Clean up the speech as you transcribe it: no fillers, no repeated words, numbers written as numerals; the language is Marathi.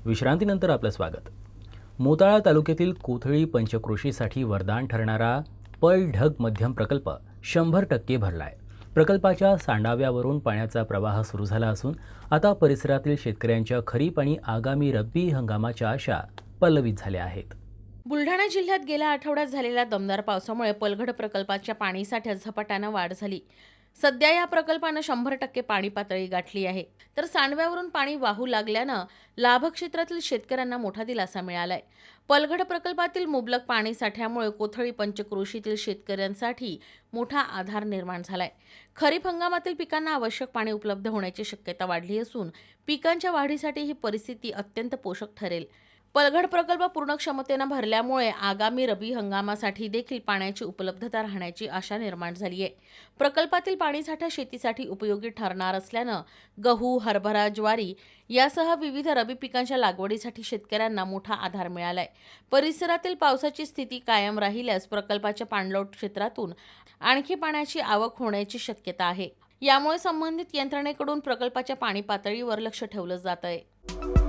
विश्रांतीनंतर आपलं स्वागत। मोताळा तालुक्यातील कोथळी पंचक्रोशीसाठी वरदान ठरणारा पळढग मध्यम प्रकल्प 100% भरलाय। प्रकल्पाच्या सांडाव्यावरून पाण्याचा प्रवाह सुरू झाला असून आता परिसरातील शेतकऱ्यांच्या खरीप आणि आगामी रब्बी हंगामाच्या आशा पल्लवित झाल्या आहेत। बुलढाणा जिल्ह्यात गेल्या आठवड्यात झालेल्या दमदार पावसामुळे पलघड प्रकल्पाच्या पाणीसाठ्यात झपाट्यानं वाढ झाली। सध्या या प्रकल्पानं 100% पाणी पातळी गाठली आहे, तर सांडव्यावरून पाणी वाहू लागल्यानं लाभक्षेत्रातील शेतकऱ्यांना मोठा दिलासा मिळालाय। पलघड प्रकल्पातील मुबलक पाणी साठ्यामुळे कोथळी पंचक्रोशीतील शेतकऱ्यांसाठी मोठा आधार निर्माण झालाय। खरीप हंगामातील पिकांना आवश्यक पाणी उपलब्ध होण्याची शक्यता वाढली असून पिकांच्या वाढीसाठी ही परिस्थिती अत्यंत पोषक ठरेल। पलघड प्रकल्प पूर्ण क्षमतेनं भरल्यामुळे आगामी रब्बी हंगामासाठी देखील पाण्याची उपलब्धता राहण्याची आशा निर्माण झाली आहे। प्रकल्पातील पाणीसाठा शेतीसाठी उपयोगी ठरणार असल्यानं गहू, हरभरा, ज्वारी यासह विविध रब्बी पिकांच्या लागवडीसाठी शेतकऱ्यांना मोठा आधार मिळालाय। परिसरातील पावसाची स्थिती कायम राहिल्यास प्रकल्पाच्या पाणलोट क्षेत्रातून आणखी पाण्याची आवक होण्याची शक्यता आहे। यामुळे संबंधित यंत्रणेकडून प्रकल्पाच्या पाणी पातळीवर लक्ष ठेवलं जात आहे।